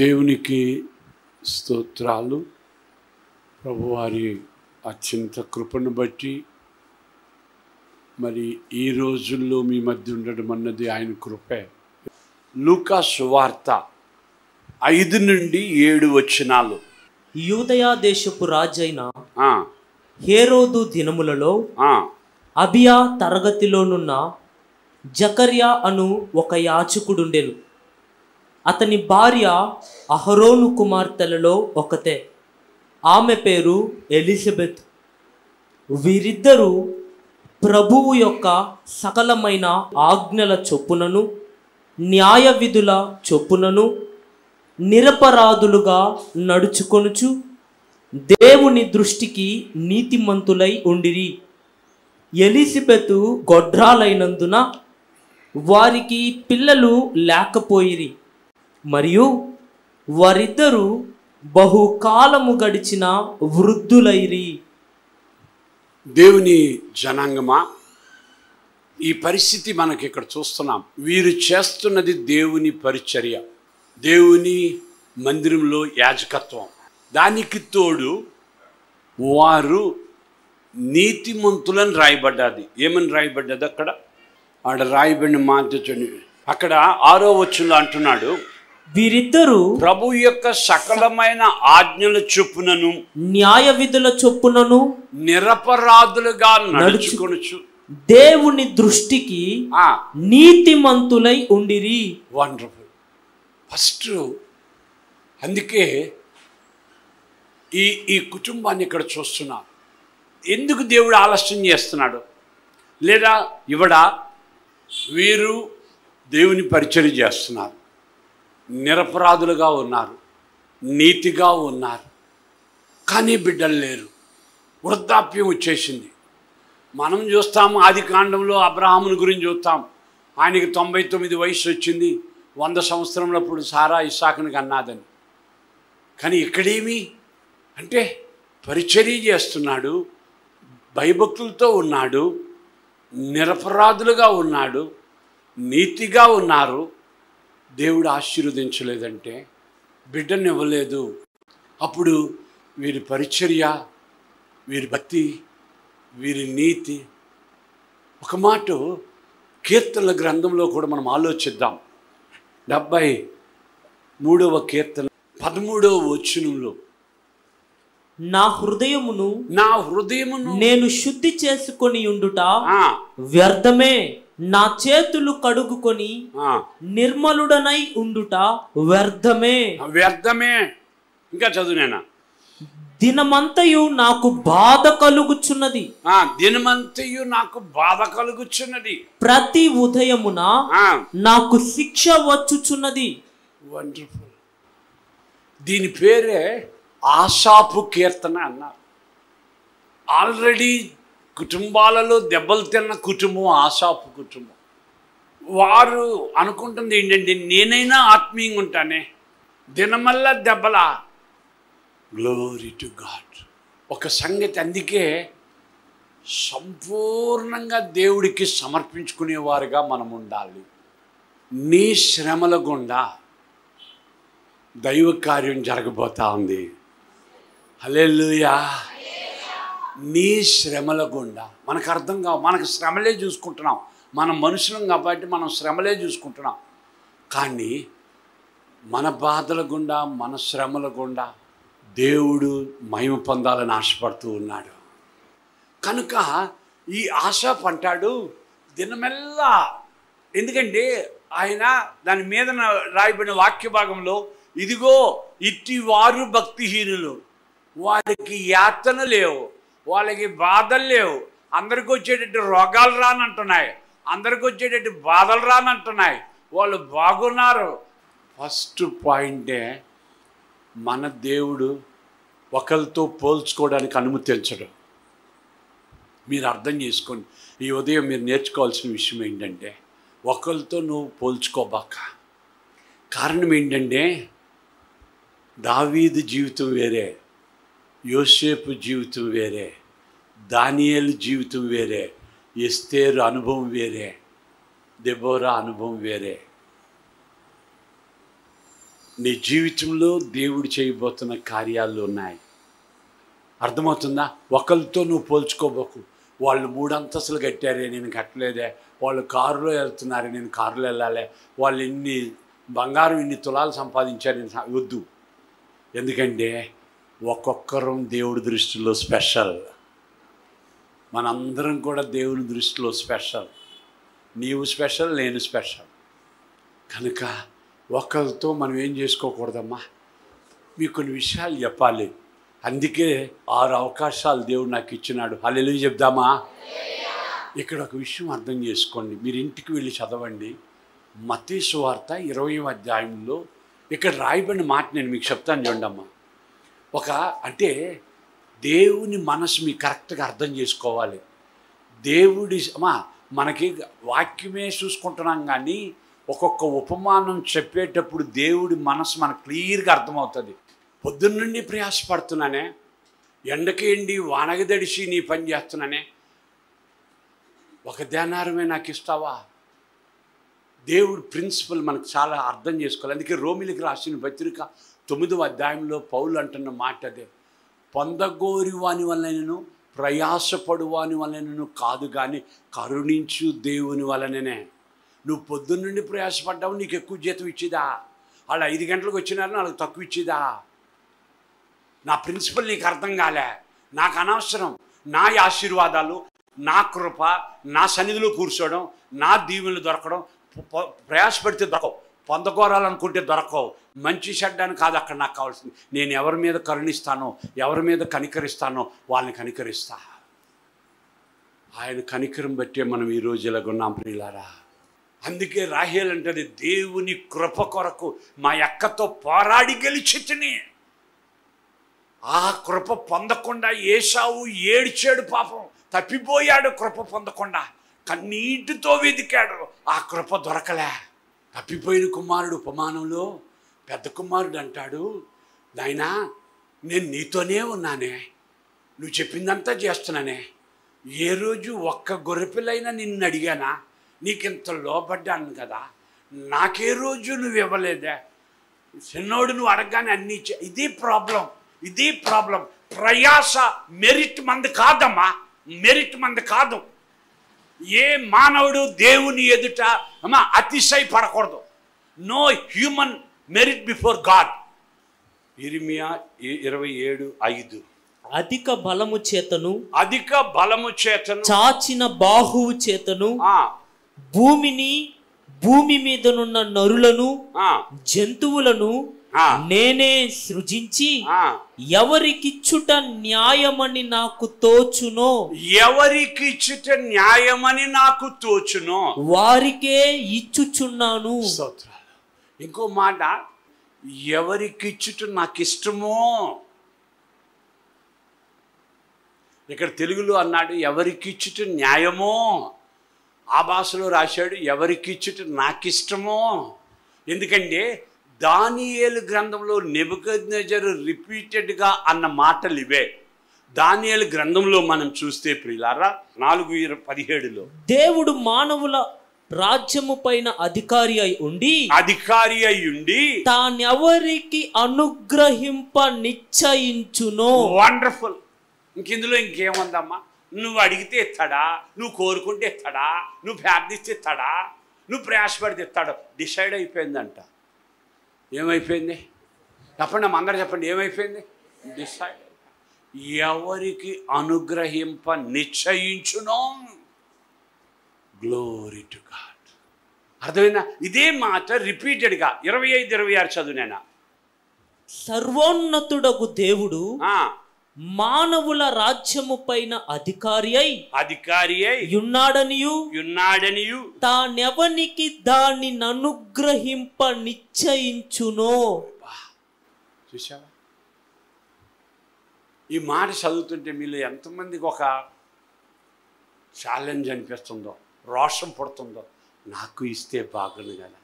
దేవునికి స్తోత్రాలు. ప్రభువారి అత్యంత కృపను బట్టి మరి ఈ రోజుల్లో మీ మధ్య ఉండడం అన్నది ఆయన కృపే. లూకా సువార్త 5 నుండి 7 వచనాలు. యూదయా దేశపు రాజైన హేరోదు దినములలో అబియా తరగతిలోనున్న జకర్యా అను ఒక యాజకుడుండెను. అతని భార్య అహరోను కుమార్తెలలో ఒకతే. ఆమె పేరు ఎలిజబెత్. వీరిద్దరూ ప్రభువు యొక్క సకలమైన ఆజ్ఞల చొప్పునను న్యాయ విధుల చొప్పునను నిరపరాధులుగా నడుచుకొనుచు దేవుని దృష్టికి నీతిమంతులై ఉండిరి. ఎలిజబెతు గొడ్రాలైనందున వారికి పిల్లలు లేకపోయిరి. మరియు వారిద్దరూ బహుకాలము గడిచిన వృద్ధులైరి. దేవుని జనాంగమా, ఈ పరిస్థితి మనకి ఇక్కడ చూస్తున్నాం. వీరు చేస్తున్నది దేవుని పరిచర్య, దేవుని మందిరంలో యాజకత్వం. దానికి తోడు వారు నీతిమంతులని రాయబడ్డది. ఏమని రాయబడ్డది? ఆడ రాయబడిన మాట చూడండి. అక్కడ 6వ వచనంలో అంటున్నాడు, వీరిద్దరూ ప్రభు యొక్క సకలమైన ఆజ్ఞల చొప్పునను న్యాయ విధుల చొప్పునను నిరపరాధులుగా నడుచుకొనుచు దేవుని దృష్టికి నీతిమంతులై ఉండిరి. వండర్ఫుల్. ఫస్ట్ అందుకే ఈ కుటుంబాన్ని ఇక్కడ చూస్తున్నా. ఎందుకు దేవుడు ఆలస్యం చేస్తున్నాడు? లేదా వీరు దేవుని పరిచర్య చేస్తున్నారు, నిరపరాధులుగా ఉన్నారు, నీతిగా ఉన్నారు, కానీ బిడ్డలు లేరు. వృద్ధాప్యం వచ్చేసింది. మనం చూస్తాము, ఆది కాండంలో అబ్రహాముని గురించి చూస్తాం. ఆయనకి 99 వయసు వచ్చింది. 100 సంవత్సరంలప్పుడు సారా ఇస్సాకుని కన్నాదని. కానీ ఇక్కడేమి అంటే పరిచర్య చేస్తున్నాడు, భయభక్తులతో ఉన్నాడు, నిరపరాధులుగా ఉన్నాడు, నీతిగా ఉన్నారు. దేవుడు ఆశీర్వదించలేదంటే, బిడ్డను ఇవ్వలేదు. అప్పుడు వీరి పరిచర్య, వీరి భక్తి, వీరి నీతి. ఒక మాట కీర్తనల గ్రంథంలో కూడా మనం ఆలోచిద్దాం. 73వ కీర్తన 13వ వచనంలో, నా హృదయమును నేను శుద్ధి చేసుకొని ఉండుట వ్యర్థమే, నా చేతులు కడుగుకొని నిర్మలుడనై ఉండుట వ్యర్థమే. ఇంకా చదువునేనా? దినమంతయు నాకు బాధ కలుగుచున్నది. ప్రతి ఉదయమున నాకు శిక్ష వచ్చుచున్నది. వండర్ఫుల్. దీని పేరే ఆసాపు కీర్తన అన్నారు. ఆల్రెడీ కుటుంబాలలో దెబ్బలు తిన్న కుటుంబం ఆసాపు కుటుంబం. వారు అనుకుంటుంది ఏంటంటే, నేనైనా ఆత్మీయంగా ఉంటానే, దినమల్లా దెబ్బలా. Glory to God. ఒక సంగతి, అందుకే సంపూర్ణంగా దేవుడికి సమర్పించుకునేవారుగా మనం ఉండాలి. నీ శ్రమల గుండా దైవ కార్యం జరగబోతా ఉంది. హల్లెలూయా. నీ శ్రమల గుండా మనకు అర్థం కావు. మనకు శ్రమలే చూసుకుంటున్నాం. మనం మనుషులం కాబట్టి మనం శ్రమలే చూసుకుంటున్నాం. కానీ మన బాధల గుండా, మన శ్రమల గుండా దేవుడు మహిమ పొందాలని ఆశపడుతూ ఉన్నాడు. కనుక ఈ ఆశాపు అంటాడు దినమెల్లా. ఎందుకంటే ఆయన దాని మీద రాయబడిన వాక్య భాగంలో, ఇదిగో ఇట్టి వారు భక్తిహీనులు, వారికి యాతన లేవు, వాళ్ళకి బాధలు లేవు. అందరికి వచ్చేటట్టు రోగాలు రానంటున్నాయి, అందరికి వచ్చేటట్టు బాధలు రానంటున్నాయి, వాళ్ళు బాగున్నారు. ఫస్ట్ పాయింటే, మన దేవుడు ఒకరితో పోల్చుకోవడానికి అనుమతించడు. మీరు అర్థం చేసుకోండి. ఈ ఉదయం మీరు నేర్చుకోవాల్సిన విషయం ఏంటంటే, ఒకరితో నువ్వు పోల్చుకోబాక. కారణం ఏంటంటే, దావీదు జీవితం వేరే, యోసేపు జీవితం వేరే, దానియేలు జీవితం వేరే, ఎస్తేరు అనుభవం వేరే, దెబోరా అనుభవం వేరే. నీ జీవితంలో దేవుడు చేయబోతున్న కార్యాలు ఉన్నాయి. అర్థమవుతుందా? ఒకరితో నువ్వు పోల్చుకోబోకు. వాళ్ళు 3 అంతస్తులు కట్టారే, నేను కట్టలేదే. వాళ్ళు కారులో వెళ్తున్నారే, నేను కారులో వెళ్ళాలి. వాళ్ళు ఇన్ని బంగారం, ఇన్ని తులాలు సంపాదించారు, నేను వద్దు. ఎందుకంటే ఒక్కొక్కరం దేవుడి దృష్టిలో స్పెషల్. మనందరం కూడా దేవుని దృష్టిలో స్పెషల్. నీవు స్పెషల్, నేను స్పెషల్. కనుక ఒకరితో మనం ఏం చేసుకోకూడదమ్మా. మీకు కొన్ని విషయాలు చెప్పాలి. అందుకే 6 అవకాశాలు దేవుడు నాకు ఇచ్చినాడు. హల్లెలూయా చెప్దామా? ఇక్కడ ఒక విషయం అర్థం చేసుకోండి, మీరు ఇంటికి వెళ్ళి చదవండి. మత్తయి సువార్త 20వ అధ్యాయంలో ఇక్కడ రాయబడిన మాట నేను మీకు చెప్తాను చూడమ్మా. అంటే దేవుని మనసు మీకు కరెక్ట్గా అర్థం చేసుకోవాలి. దేవుడి మనకి వాక్యమే చూసుకుంటున్నాం, కానీ ఒక్కొక్క ఉపమానం చెప్పేటప్పుడు దేవుడి మనసు మనకు క్లియర్గా అర్థమవుతుంది. పొద్దున్నుండి ప్రయాసపడుతున్నానే, ఎండకి ఎండి వానకి దడిసి నీ పని చేస్తున్నానే, ఒక దేనారమే నాకు ఇస్తావా? దేవుడి ప్రిన్సిపల్ మనకు చాలా అర్థం చేసుకోవాలి. అందుకే రోమిలికి రాసిన పత్రిక 9వ అధ్యాయంలో పౌలు అంటున్న మాట అదే, పొందగోరి వాని వలనను ప్రయాసపడు వాని వలనను కాదు, కానీ కరుణించు దేవుని వలననే. నువ్వు పొద్దున్నుండి ప్రయాసపడ్డావు, నీకు ఎక్కువ జీతం ఇచ్చేదా? వాళ్ళు 5 గంటలకు వచ్చినారని వాళ్ళకి తక్కువ ఇచ్చేదా? నా ప్రిన్సిపల్ నీకు అర్థం కాలే. నాకు అనవసరం నా ఆశీర్వాదాలు, నా కృప, నా సన్నిధిలో కూర్చోవడం, నా దీవెనలు దొరకడం. ప్రయాసపడితే దొరకవు, పొందకోరాలనుకుంటే దొరకవు. మంచి చెడ్డాన్ని కాదు అక్కడ నాకు కావాల్సింది. నేను ఎవరి మీద కరుణిస్తానో, ఎవరి మీద కనికరిస్తానో వాళ్ళని కనికరిస్తా. ఆయన కనికరం బట్టే మనం ఈరోజు ఇలాగున్నాం ప్రియులారా. అందుకే రాహేల్ అంటది, దేవుని కృప కొరకు మా అక్కతో పోరాడి గెలిచితిని. ఆ కృప పొందకుండా ఏశావు ఏడ్చాడు, పాపం తప్పిపోయాడు. కృప పొందకుండా కన్నీటితో వెతికాడు, ఆ కృప దొరకలే. తప్పిపోయిన కుమారుడు ఉపమానంలో పెద్ద కుమారుడు అంటాడు, నాయనా నేను నీతోనే ఉన్నానే, నువ్వు చెప్పిందంతా చేస్తున్నానే, ఏ రోజు ఒక్క గొర్రెపిల్లైనా నిన్ను అడిగానా? నీకింత లోబడ్డాను కదా, నాకే రోజు నువ్వు ఇవ్వలేదే. చిన్నోడు నువ్వు అడగగానే అన్నీ ఇది ప్రాబ్లం, ఇది ప్రాబ్లం. ప్రయాస మెరిట్ మంది కాదమ్మా, మెరిట్ మంది కాదు. ఏ మానవుడు దేవుని ఎదుట అతిశయపడకూడదు. No human merit before God. ఇర్మియా 27:5. అధిక బలము చేతను, అధిక బలము చేతను, చాచిన బాహువు చేతను భూమి మీదనున్న నరులను జంతువులను నేనే సృజించి ఎవరికిచ్చుట న్యాయమని నాకు తోచునో, ఎవరికిచ్చుట న్యాయమని నాకు తోచునో వారికే ఇచ్చుచున్నాను. ఇంకో మాట, ఎవరికిచ్చుట నాకు ఇష్టమో. ఇక్కడ తెలుగులో అన్నాడు ఎవరికిచ్చుట న్యాయమో, ఆ భాషలో రాశాడు ఎవరికిచ్చుట నాకు ఇష్టమో. ఎందుకంటే దానియేలు గ్రంథంలో నెబుకద్నెజరు రిపీటెడ్గా అన్న మాటలు ఇవే. దానియేలు గ్రంథంలో మనం చూస్తే ప్రియులారా 4:17లో దేవుడు మానవుల రాజ్యము పైన అధికారి అయి ఉండి తానెవరికి అనుగ్రహింప నిశ్చయించునో. వండర్ఫుల్. ఇందులో ఇంకేముందమ్మా? నువ్వు అడిగితే ఇస్తాడా, నువ్వు కోరుకుంటే ఇస్తాడా, నువ్వు ప్రార్థిస్తే ఇస్తాడా, నువ్వు ప్రయాసపడితే ఇస్తాడు. డిసైడ్ అయిపోయిందంట. ఏమైపోయింది చెప్పండి అమ్మ, అందరూ చెప్పండి, ఏమైపోయింది? డిసైడ్. ఎవరికి అనుగ్రహింప నిశ్చయించునో. Glory to God. అర్థమైనా? ఇదే మాట రిపీటెడ్గా 25-26 చదువునేనా. సర్వోన్నతుడగు దేవుడు మానవుల రాజ్యము పైన అధికారి అయి ఉన్నాడనియు తానెవనికి దానిని అనుగ్రహింప నిశ్చయించునో. చూసావా? ఈ మాట చదువుతుంటే మీలో ఎంతమందికి ఒక ఛాలెంజ్ అనిపిస్తుందో, రోషం పడుతుందో, నాకు ఇస్తే బాగుంది కదా.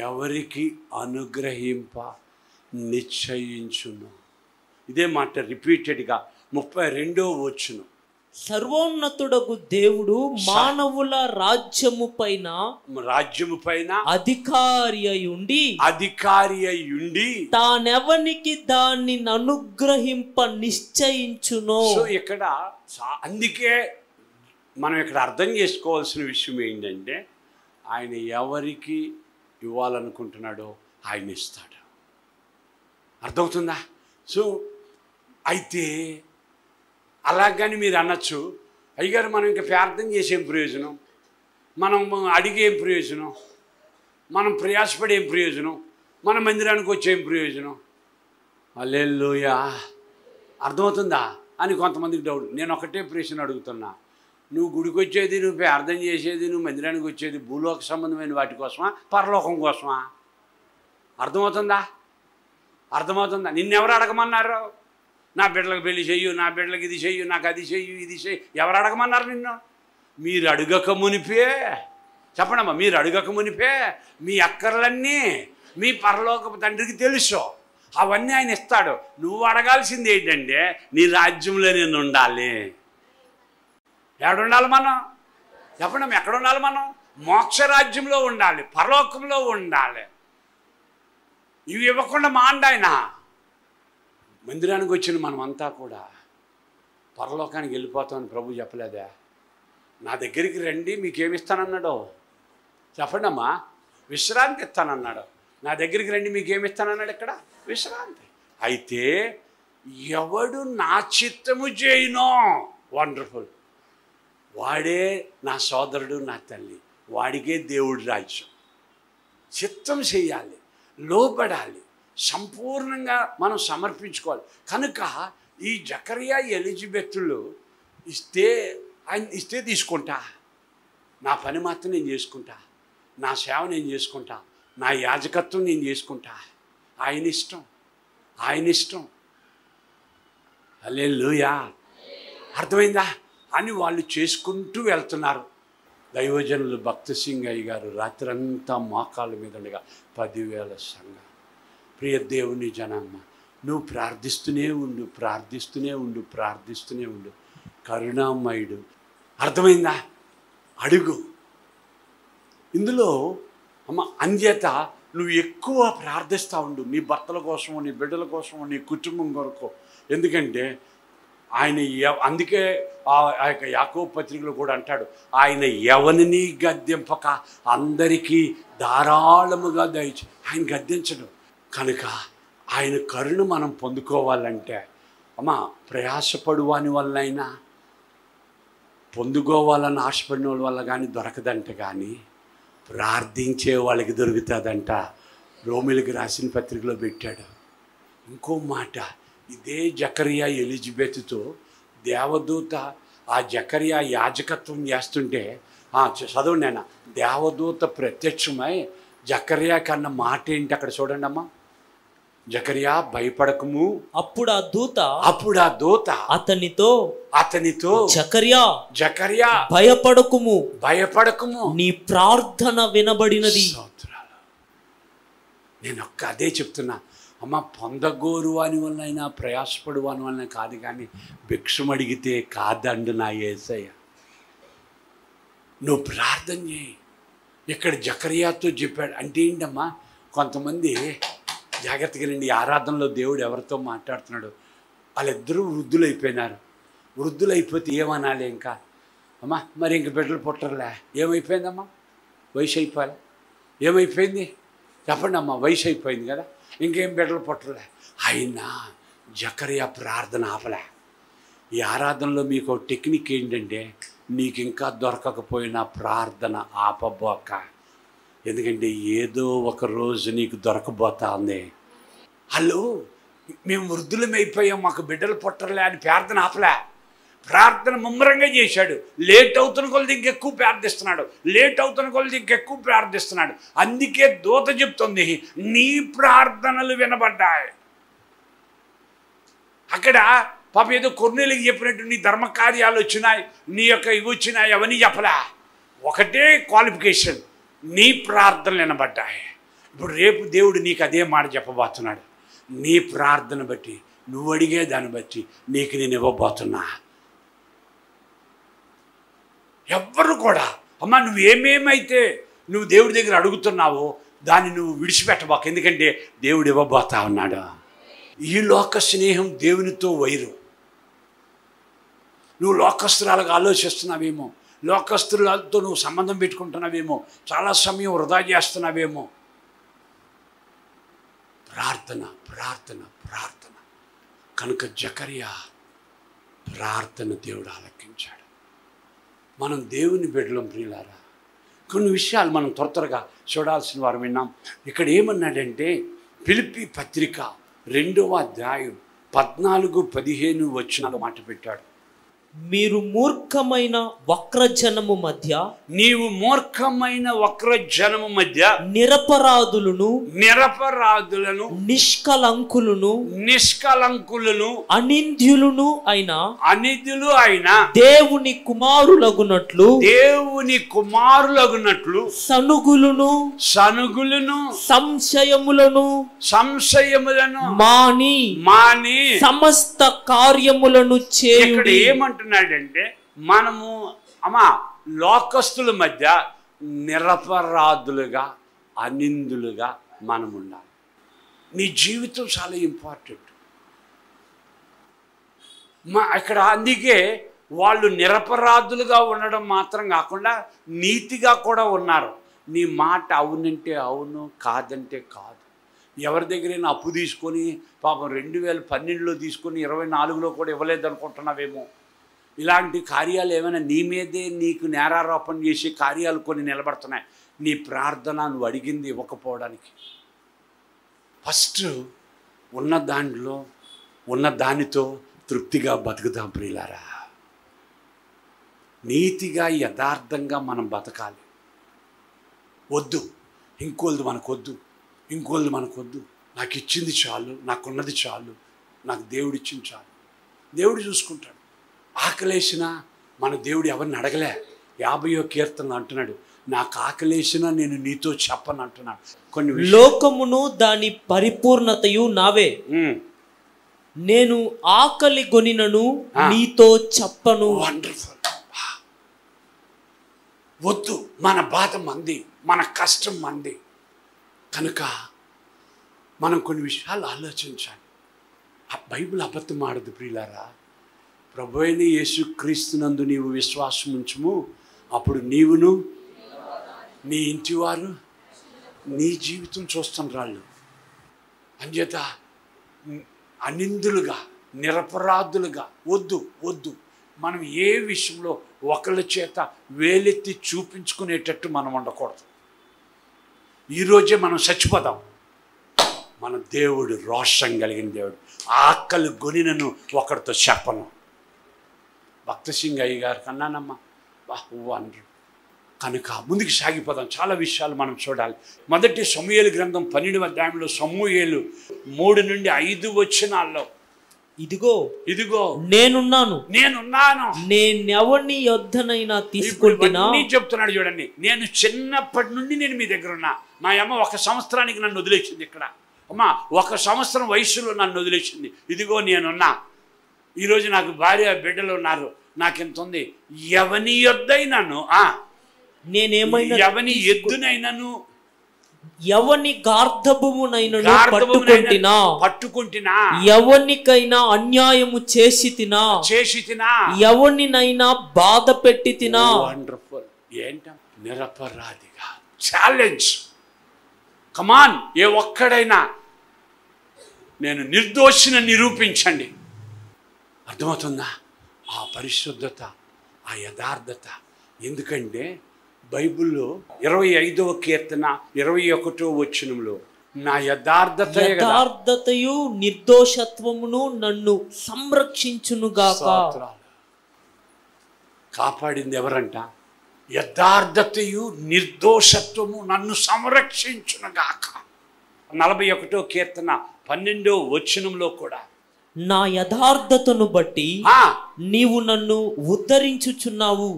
ఎవరికి అనుగ్రహింప నిశ్చయించును. ఇదే మాట రిపీటెడ్గా 32వ వచనం. సర్వోన్నతుడగు దేవుడు మానవుల రాజ్యము పైన అధికారి అయి ఉండి తానెవనికి దాన్ని అనుగ్రహింప నిశ్చయించునో. ఇక్కడ అందుకే మనం ఇక్కడ అర్థం చేసుకోవాల్సిన విషయం ఏంటంటే, ఆయన ఎవరికి ఇవ్వాలనుకుంటున్నాడో ఆయన ఇస్తాడు. అర్థమవుతుందా? సో అయితే అలాగని మీరు అనొచ్చు, అయ్యగారు మనం ఇంకా ప్రార్థన చేసేం ప్రయోజనం, మనం అడిగేం ప్రయోజనం, మనం ప్రయాసపడేం ప్రయోజనం, మన మందిరానికి వచ్చేం ప్రయోజనం. హల్లెలూయా. అర్థమవుతుందా అని కొంతమందికి డౌట్. నేను ఒకటే ప్రశ్న అడుగుతున్నా, నువ్వు గుడికి వచ్చేది, నువ్వు ప్రార్థన చేసేది, నువ్వు మందిరానికి వచ్చేది భూలోక సంబంధమైన వాటి కోసమా, పరలోకం కోసమా? అర్థమవుతుందా? నిన్నెవరు అడగమన్నారు? నా బిడ్డలకు పెళ్లి చెయ్యు, నా బిడ్డలకు ఇది చెయ్యు, నాకు అది చెయ్యు, ఇది చెయ్యి, ఎవరు అడగమన్నారు నిన్ను? మీరు అడగక మునిపే, చెప్పండమ్మా, మీరు అడగక మునిపే మీ అక్కర్లన్నీ మీ పరలోకపు తండ్రికి తెలుసు. అవన్నీ ఆయన ఇస్తాడు. నువ్వు అడగాల్సింది ఏంటంటే, నీ రాజ్యంలో నేను ఉండాలి. ఎక్కడుండాలి మనం? చెప్పండి, ఎక్కడ ఉండాలి మనం? మోక్ష రాజ్యంలో ఉండాలి, పరలోకంలో ఉండాలి. ఇవి ఇవ్వకుండా మాండాయన. మందిరానికి వచ్చిన మనమంతా కూడా పరలోకానికి వెళ్ళిపోతామని ప్రభు చెప్పలేదా? నా దగ్గరికి రండి మీకేమిస్తానన్నాడు? చెప్పండి అమ్మా. విశ్రాంతి ఇస్తానన్నాడు. నా దగ్గరికి రండి మీకేమిస్తానన్నాడు? ఇక్కడ విశ్రాంతి. అయితే ఎవడు నా చిత్తము చేయునో, వండర్ఫుల్, వాడే నా సోదరుడు, నా తల్లి, వాడికే దేవుడి రాజ్యం. చిత్తం చేయాలి, లోబడాలి, సంపూర్ణంగా మనం సమర్పించుకోవాలి. కనుక ఈ జకరియా ఎలిజబెత్లు ఇస్తే తీసుకుంటా, నా పని మాత్రం నేను చేసుకుంటా, నా సేవ నేను చేసుకుంటా, నా యాజకత్వం నేను చేసుకుంటా, ఆయన ఇష్టం. హల్లెలూయా. అర్థమైందా అని వాళ్ళు చేసుకుంటూ వెళ్తున్నారు. దైవజనులు భక్త సింగ్ అయ్య గారు రాత్రంతా మోకాళ్ళ మీద ఉండగా 10,000 సంఘం. ప్రియ దేవుని జనామ్మ, నువ్వు ప్రార్థిస్తూనే ఉండు. కరుణామయుడు. అర్థమైందా? అడుగు. ఇందులో అమ్మ అంధ్యత నువ్వు ఎక్కువ ప్రార్థిస్తూ ఉండు, నీ భర్తల కోసము, నీ బిడ్డల కోసము, నీ కుటుంబం కొరకు. ఎందుకంటే ఆయన అందుకే ఆ యొక్క యాకోబు పత్రికలో కూడా అంటాడు, ఆయన ఎవరిని గద్దింపక అందరికీ ధారాళముగా ఆయన గద్దించడు. కనుక ఆయన కరుణ మనం పొందుకోవాలంటే అమ్మా, ప్రయాసపడు వాని వల్లైనా పొందుకోవాలని ఆశపడిన వాళ్ళ వల్ల కానీ దొరకదంట, కానీ ప్రార్థించే వాళ్ళకి దొరుకుతుందంట. రోమిలికి రాసిన పత్రికలో పెట్టాడు. ఇంకో మాట, ఇదే జకరియా ఎలిజబెత్తో దేవదూత ఆ జకరియా యాజకత్వం చేస్తుంటే చదవండి ఆయన, దేవదూత ప్రత్యక్షమై జకరియా కన్న మాట ఏంటి అక్కడ చూడండి అమ్మా. జకరియా భయపడకము. అప్పుడు ఆ దూత అతనితో జకరియా భయపడకము, నీ ప్రార్థన వినబడినది. నేను అదే చెప్తున్నా అమ్మ, పొందగోరు అని వల్లైనా ప్రయాసపడు అని వలన కాదు, కానీ భిక్షం అడిగితే కాదండు నా యేసయ్య. నువ్వు ప్రార్థన చేయి. ఇక్కడ జకరియాతో చెప్పాడు అంటే ఏంటమ్మా, కొంతమంది జాగ్రత్తగా రండి, ఆరాధనలో దేవుడు ఎవరితో మాట్లాడుతున్నాడు. వాళ్ళిద్దరూ వృద్ధులైపోతే ఏమనాలి ఇంకా? అమ్మా మరి ఇంక బిడ్డలు పుట్టరులే, ఏమైపోయిందమ్మా? వయసు అయిపోలే, ఏమైపోయింది చెప్పండి అమ్మా? వయసు అయిపోయింది కదా, ఇంకేం బిడ్డలు పుట్టరులే. అయినా జకరియా ప్రార్థన ఆపలే. ఈ ఆరాధనలో మీకు టెక్నిక్ ఏంటంటే, నీకు ఇంకా దొరకకపోయినా ప్రార్థన ఆపబోక. ఎందుకంటే ఏదో ఒక రోజు నీకు దొరకబోతుంది. హలో, మేము వృద్ధులమైపోయాం, మాకు బిడ్డలు పుట్టరులే అని ప్రార్థన ఆపలే. ప్రార్థన ముమ్మరంగా చేశాడు. లేట్ అవుతున్న కొలది ఇంకెక్కువ ప్రార్థిస్తున్నాడు. అందుకే దూత చెప్తుంది, నీ ప్రార్థనలు వినబడ్డాయి. అక్కడ పాప ఏదో కొర్నేలికి చెప్పినట్టు నీ ధర్మకార్యాలు వచ్చినాయి, నీ యొక్క ఇవి వచ్చినాయి, అవన్నీ చెప్పలే. ఒకటే క్వాలిఫికేషన్, నీ ప్రార్థనలు వినబడ్డాయి. ఇప్పుడు రేపు దేవుడు నీకు అదే మాట చెప్పబోతున్నాడు. నీ ప్రార్థన బట్టి, నువ్వు అడిగే దాన్ని బట్టి నీకు నేను ఇవ్వబోతున్నా. ఎవ్వరు కూడా అమ్మ నువ్వేమేమైతే నువ్వు దేవుడి దగ్గర అడుగుతున్నావో దాన్ని నువ్వు విడిచిపెట్టబాకు, ఎందుకంటే దేవుడు ఇవ్వబోతా ఉన్నాడు. ఈ లోక స్నేహం దేవునితో వైరు. నువ్వు లోకస్తురాలుగా ఆలోచిస్తున్నావేమో, లోకస్తులతో నువ్వు సంబంధం పెట్టుకుంటున్నావేమో, చాలా సమయం వృధా చేస్తున్నావేమో. ప్రార్థన ప్రార్థన ప్రార్థన. కనుక జకర్యా ప్రార్థన దేవుడు ఆలకించాడు. మనం దేవుని బిడ్డలం ప్రియులారా. కొన్ని విషయాలు మనం త్వరగా చూడాల్సిన వారు విన్నాం. ఇక్కడ ఏమన్నాడంటే ఫిలిప్పీ పత్రిక 2వ అధ్యాయం 14-15 వచనాలు మాట పెట్టాడు. మీరు మూర్ఖమైన వక్రజనము మధ్య, నీవు మూర్ఖమైన వక్రజనము మధ్య నిరపరాధులను నిష్కలంకులను అనింద్యులను అయిన దేవుని కుమారులగునట్లు సనుగులను సంశయములను మాని సమస్త కార్యములను చేయుడి. ఏమంటున్నాడంటే మనము లోకస్తుల మధ్య నిరపరాధులుగా అనిందులుగా మనం ఉండాలి. నీ జీవితం చాలా ఇంపార్టెంట్. ఇక్కడ అందుకే వాళ్ళు నిరపరాధులుగా ఉండడం మాత్రం కాకుండా నీతిగా కూడా ఉన్నారు. నీ మాట అవునంటే అవును, కాదంటే కాదు. ఎవరి దగ్గరైనా అప్పు తీసుకొని పాపం 2012లో తీసుకొని 24లో కూడా ఇవ్వలేదు అనుకుంటున్నావేమో. ఇలాంటి కార్యాలు ఏమైనా నీ మీదే నీకు నేరారోపణ చేసే కార్యాలు కొన్ని నిలబడుతున్నాయి. నీ ప్రార్థన నువ్వు అడిగింది ఇవ్వకపోవడానికి. ఫస్ట్ ఉన్న దానితో తృప్తిగా బతుకుదాం ప్రియులారా. నీతిగా యథార్థంగా మనం బతకాలి. వద్దు ఇంకోళ్ళది మనకొద్దు. నాకు ఇచ్చింది చాలు, నాకున్నది చాలు, నాకు దేవుడు ఇచ్చింది చాలు. దేవుడు చూసుకుంటాడు. ఆకలేసినా మన దేవుడు ఎవరిని అడగలే. 50వ కీర్తన అంటున్నాడు, నాకు ఆకలేసినా నేను నీతో చెప్పను అంటున్నాడు. కొన్ని లోకమును దాని పరిపూర్ణతయు నావే, నేను ఆకలి గొనినను నీతో చెప్పను. వండర్ఫుల్. వద్దు, మన బాధ మంది, మన కష్టం మంది. కనుక మనం కొన్ని విషయాలు ఆలోచించాలి. ఆ బైబిల్ అబద్ధం ఆడదు ప్రియులారా. ప్రభు అయిన యేసుక్రీస్తునందు నీవు విశ్వాసం ఉంచుము, అప్పుడు నీవును నీ ఇంటివారు నీ జీవితం చూస్తున్నారు. అంచేత అనిందులుగా నిరపరాధులుగా వద్దు. మనం ఏ విషయంలో ఒకళ్ళ చేత వేలెత్తి చూపించుకునేటట్టు మనం ఉండకూడదు. ఈరోజే మనం చచ్చిపోదాం. మన దేవుడు రోషం కలిగిన దేవుడు. ఆకలి గొనినను ఒకరితో చెప్పను. భక్త సింగ్ అయ్య గారు కన్నానమ్మా అనరు. కనుక ముందుకు సాగిపోదాం. చాలా విషయాలు మనం చూడాలి. మొదటి సమూయేలు గ్రంథం 12వ అధ్యాయంలో సమూయేలు 3-5 వచనాల్లో ఇదిగో నేనున్నాను, నేనెవరిని యొద్దనైనా తీసుకుంటున్నా చెప్తున్నాడు. చూడండి, నేను చిన్నప్పటి నుండి నేను మీ దగ్గర ఉన్నా. మా అమ్మ 1 సంవత్సరానికి నన్ను వదిలేసింది. ఇక్కడ అమ్మ 1 సంవత్సరం వయసులో నన్ను వదిలేసింది. ఇదిగో నేనున్నా. ఈరోజు నాకు భార్య బిడ్డలు ఉన్నారు. నాకెంత ఉంది. ఎవని యొద్దైనాను నేనేమైనా ఎవని ఎద్దునైనాను ఎవని గార్ధభమునైనను పట్టుకుంటున్నా ఎవనికైనా అన్యాయము చేసి తినా ఎవనినైనా బాధ పెట్టి తినా. వండర్ఫుల్. ఏంట నిరపరాధిగా ఛాలెంజ్. కమాన్, ఏ ఒక్కడైనా నేను నిర్దోషిని నిరూపించండి. అర్థమవుతుందా? ఆ పరిశుద్ధత, ఆ యథార్థత. ఎందుకంటే బైబిల్లో 25వ కీర్తన 21వ వచనంలో నా యథార్థతయు నిర్దోషత్వమును నన్ను సంరక్షించునుగాక. కాపాడింది ఎవరంట? యథార్థతయు నిర్దోషత్వము నన్ను సంరక్షించునుగాక. 41వ కీర్తన 12వ వచనంలో కూడా నా యథార్థతను బట్టి నీవు నన్ను ఉద్ధరించుచున్నావు.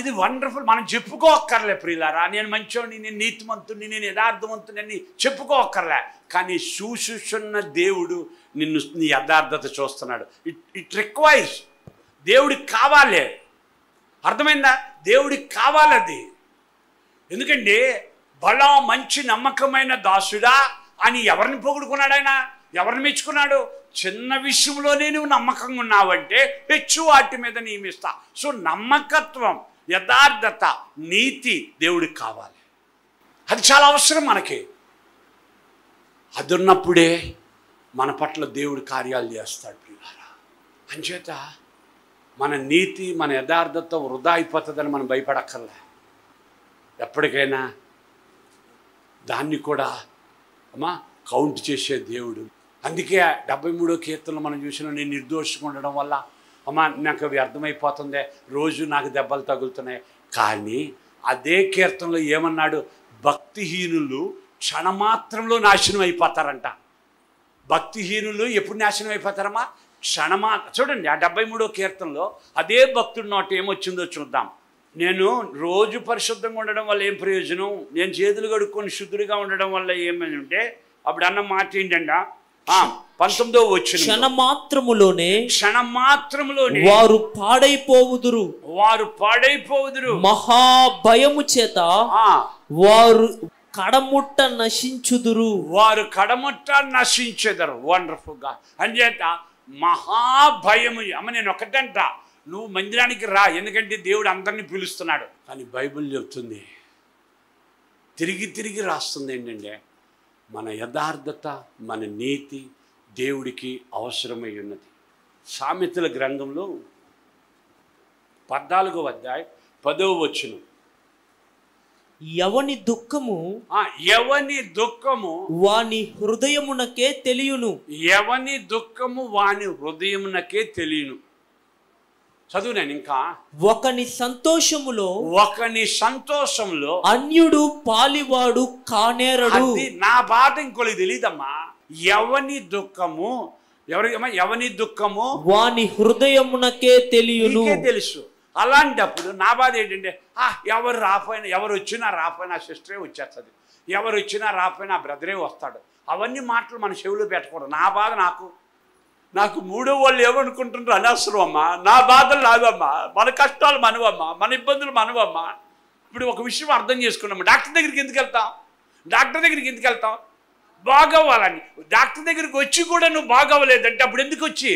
ఇది వండర్ఫుల్. మనం చెప్పుకోక్కర్లే ప్రియులారా, నేను మంచోడిని, నేను నీతిమంతుడిని, నేను యథార్థవంతుని అని చెప్పుకోక్కర్లే. కానీ చూసుచున్న దేవుడు నిన్ను నీ యథార్థత చూస్తున్నాడు. It requires. దేవుడికి కావాలి. అర్థమైందా? దేవుడికి కావాలది. ఎందుకంటే బలా మంచి నమ్మకమైన దాసుడా అని ఎవరిని పొగుడుకున్నాడు ఆయన? ఎవరిని మెచ్చుకున్నాడు? చిన్న విషయంలోనే నువ్వు నమ్మకంగా ఉన్నావంటే హెచ్చు వాటి మీద నియమిస్తా. సో నమ్మకత్వం, యథార్థత, నీతి దేవుడికి కావాలి. అది చాలా అవసరం మనకి. అది ఉన్నప్పుడే మన పట్ల దేవుడు కార్యాలు చేస్తాడు ప్రియులారా. అంచేత మన నీతి, మన యథార్థత వృధా అయిపోతుందని మనం భయపడక్కర్లే. ఎప్పటికైనా దాన్ని కూడా కౌంట్ చేసే దేవుడు. అందుకే 73వ కీర్తనలో మనం చూసిన, నేను నిర్దోషంగా ఉండడం వల్ల నాకు అవి అర్థమైపోతుంది, రోజు నాకు దెబ్బలు తగులుతున్నాయి. కానీ అదే కీర్తనలో ఏమన్నాడు? భక్తిహీనులు క్షణమాత్రంలో నాశనం అయిపోతారంట. భక్తిహీనులు ఎప్పుడు నాశనం అయిపోతారమ్మా? చూడండి ఆ 73వ కీర్తనలో అదే భక్తుడి నోట ఏమొచ్చిందో చూద్దాం. నేను రోజు పరిశుద్ధంగా ఉండడం వల్ల ఏం ప్రయోజనం? నేను చేతులు కడుక్కొని శుద్ధుడిగా ఉండడం వల్ల ఏమని ఉంటే అప్పుడు అన్న మాట ఏంటంట, 19వ వచనం, క్షణమాత్రములోనే వారు పాడైపోవుదురు, మహాభయము చేత వారు కడముట్ట నశించుదురు. వండర్ఫుల్ గా. అంచేత మహాభయము. అమ్మ నేను ఒకటంట, నువ్వు మందిరానికి రా, ఎందుకంటే దేవుడు అందరినీ పిలుస్తున్నాడు. కానీ బైబిల్ చెప్తుంది, తిరిగి తిరిగి రాస్తుంది ఏంటంటే మన యథార్థత, మన నీతి దేవుడికి అవసరమై ఉన్నది. సామెతల గ్రంథంలో 14వ అధ్యాయం 10వ వచనం, ఎవని దుఃఖము వాని హృదయమునకే తెలియను. ఎవని దుఃఖము వాని హృదయమునకే తెలియను. చదువు నేను ఇంకా. ఒకని సంతోషములో అన్యుడు పాలివాడు కానేరడు. నా బాధ ఇంకోటి తెలియదమ్మా. ఎవని దుఃఖము వాని హృదయమునకే తెలియను, తెలుసు. అలాంటప్పుడు నా బాధ ఏంటంటే, ఎవరు రాపోయినా, ఎవరు వచ్చినా రాపోయినా సిస్టరే వచ్చేస్తుంది, ఎవరు వచ్చినా రాపోయినా బ్రదరే వస్తాడు. అవన్నీ మాటలు మన చెవులు పెట్టకూడదు. నా బాధ నాకు మూడో వాళ్ళు ఏమనుకుంటున్నారు అనవసరం అమ్మా. నా బాధలు నావమ్మా, మన కష్టాలు మనవమ్మా, మన ఇబ్బందులు మనవమ్మా. ఇప్పుడు ఒక విషయం అర్థం చేసుకున్నాము, డాక్టర్ దగ్గరికి ఎందుకు వెళ్తాం? బాగవ్వాలని. డాక్టర్ దగ్గరికి వచ్చి కూడా నువ్వు బాగవ్వలేదంటే అప్పుడు ఎందుకు వచ్చి?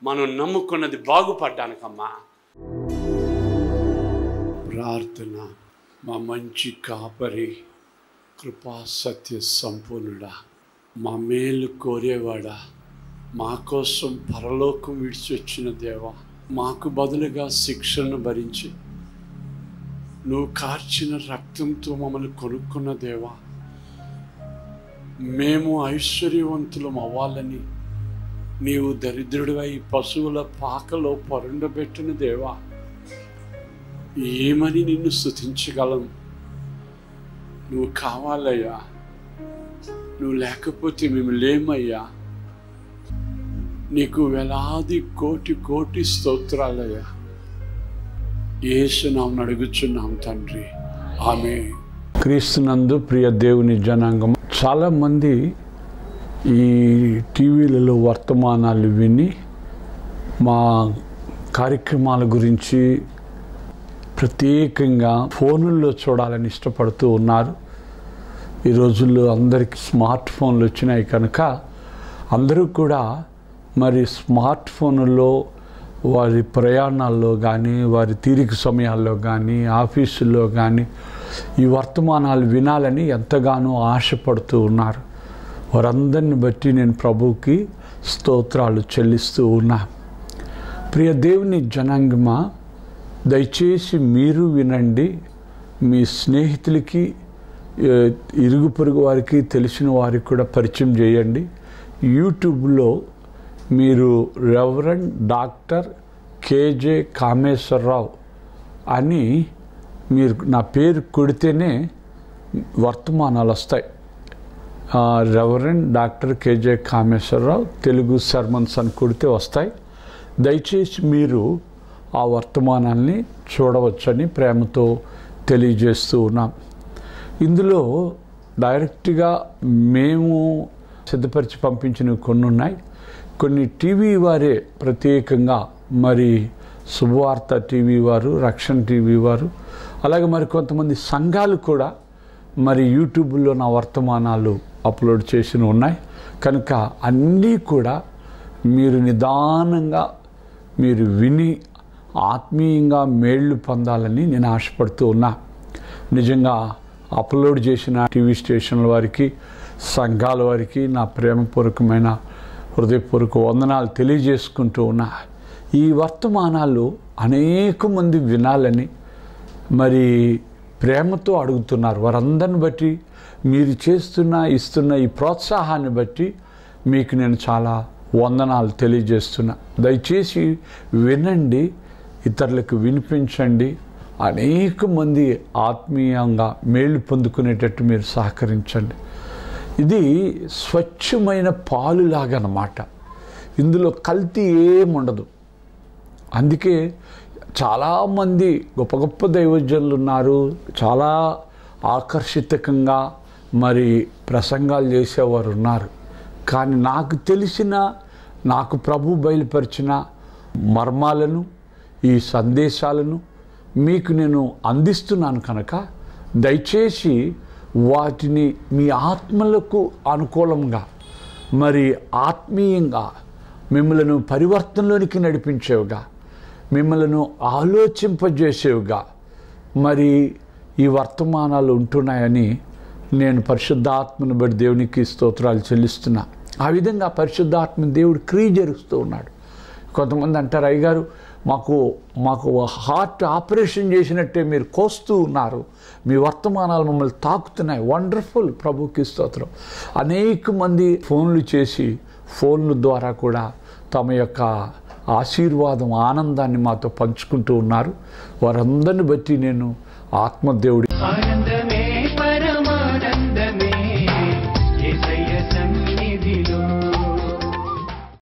మనం నమ్ముకున్నది బాగుపడ్డానికమ్మా. ప్రార్థన. మా మంచి కాపరి, కృపా సత్య సంపూర్ణుడా, మా మేలు కోరేవాడా, మా కోసం పరలోకం విడిచి వచ్చిన దేవా, మాకు బదులుగా శిక్షను భరించి నువ్వు కార్చిన రక్తంతో మమ్మల్ని కొనుక్కున్న దేవా, మేము ఐశ్వర్యవంతులం అవ్వాలని నీవు దరిద్రుడివై పశువుల పాకలో పరుండబెట్టిన దేవా, ఏమని నిన్ను స్తుతించగలం? నువ్వు కావాలయ్యా, నువ్వు లేకపోతే మేము లేమయ్యా. నీకు వేలాది కోటి స్తోత్రాలయ్యా. యేసునామమున అడుగుచున్నాం తండ్రి, ఆమేన్. క్రీస్తునందు ప్రియ దేవుని జనాంగం, చాలామంది ఈ టీవీలలో వర్తమానాలు విని మా కార్యక్రమాల గురించి ప్రత్యేకంగా ఫోనుల్లో చూడాలని ఇష్టపడుతూ ఉన్నారు. ఈ రోజుల్లో అందరికీ స్మార్ట్ ఫోన్లు వచ్చినాయి కనుక అందరూ కూడా మరి స్మార్ట్ ఫోన్లో వారి ప్రయాణాల్లో కానీ, వారి తీరిక సమయాల్లో కానీ, ఆఫీసుల్లో కానీ ఈ వర్తమానాలు వినాలని ఎంతగానో ఆశపడుతూ ఉన్నారు. వారందరిని బట్టి నేను ప్రభువుకి స్తోత్రాలు చెల్లిస్తూ ఉన్నా. ప్రియ దేవుని జనాంగమా, దయచేసి మీరు వినండి, మీ స్నేహితులకి, ఇరుగు పొరుగు వారికి, తెలిసిన వారికి కూడా పరిచయం చేయండి. యూట్యూబ్లో మీరు రెవరెండ్ డాక్టర్ కేజే కామేశ్వరరావు అని మీరు నా పేరు కొడితేనే వర్తమానాలు వస్తాయి. Reverend doctor KJ Kameswara Rao Telugu sermons అని కొడితే వస్తాయి. దయచేసి మీరు ఆ వర్తమానాల్ని చూడవచ్చని ప్రేమతో తెలియజేస్తూ ఉన్నాం. ఇందులో డైరెక్ట్గా మేము సిద్ధపరిచి పంపించినవి కొన్ని ఉన్నాయి. కొన్ని టీవీ వారే ప్రత్యేకంగా మరి శుభవార్త టీవీ వారు, రక్షణ టీవీ వారు, అలాగే మరి కొంతమంది సంఘాలు కూడా మరి యూట్యూబ్లో నా వర్తమానాలు అప్లోడ్ చేసి ఉన్నాయి. కనుక అన్నీ కూడా మీరు నిదానంగా మీరు విని ఆత్మీయంగా మేళ్ళు పొందాలని నేను ఆశపడుతూ ఉన్నా. నిజంగా అప్లోడ్ చేసిన టీవీ స్టేషన్ల వారికి, సంఘాల వారికి నా ప్రేమపూర్వకమైన హృదయపూర్వక వందనాలు తెలియజేసుకుంటూ ఉన్నా. ఈ వర్తమానాలు అనేక మంది వినాలని మరి ప్రేమతో అడుగుతున్నారు. వారందరిని బట్టి, మీరు ఇస్తున్న ఈ ప్రోత్సాహాన్ని బట్టి మీకు నేను చాలా వందనాలు తెలియజేస్తున్నా. దయచేసి వినండి, ఇతరులకు వినిపించండి. అనేక మంది ఆత్మీయంగా మేలు పొందుకునేటట్టు మీరు సహకరించండి. ఇది స్వచ్ఛమైన పాలులాగా అన్నమాట. ఇందులో కల్తీ ఏముండదు. అందుకే చాలామంది గొప్ప గొప్ప దైవజనులు ఉన్నారు. చాలా ఆకర్షితకంగా మరి ప్రసంగాలు చేసేవారు ఉన్నారు. కానీ నాకు తెలిసిన, నాకు ప్రభు బయలుపరిచిన మర్మాలను, ఈ సందేశాలను మీకు నేను అందిస్తున్నాను. కనుక దయచేసి వాటిని మీ ఆత్మలకు అనుకూలంగా మరి ఆత్మీయంగా మిమ్మల్ని పరివర్తనలోనికి నడిపించేవిగా, మిమ్మల్ని ఆలోచింపజేసేవిగా మరి ఈ వర్తమానాలు ఉంటున్నాయని నేను పరిశుద్ధాత్మను బట్టి దేవునికి స్తోత్రాలు చెల్లిస్తున్నా. ఆ విధంగా పరిశుద్ధాత్మ దేవుడు క్రియ జరుస్తూ ఉన్నాడు. కొంతమంది అంటారు, అయ్యగారు మాకు హార్ట్ ఆపరేషన్ చేసినట్టే మీరు కోస్తూ ఉన్నారు, మీ వర్తమానాలు మమ్మల్ని తాకుతున్నాయి. వండర్ఫుల్, ప్రభుకి స్తోత్రం. అనేక మంది ఫోన్లు చేసి ఫోన్ల ద్వారా కూడా తమ యొక్క ఆశీర్వాదం, ఆనందాన్ని మాతో పంచుకుంటూ ఉన్నారు. వారందరిని బట్టి నేను ఆత్మదేవుడి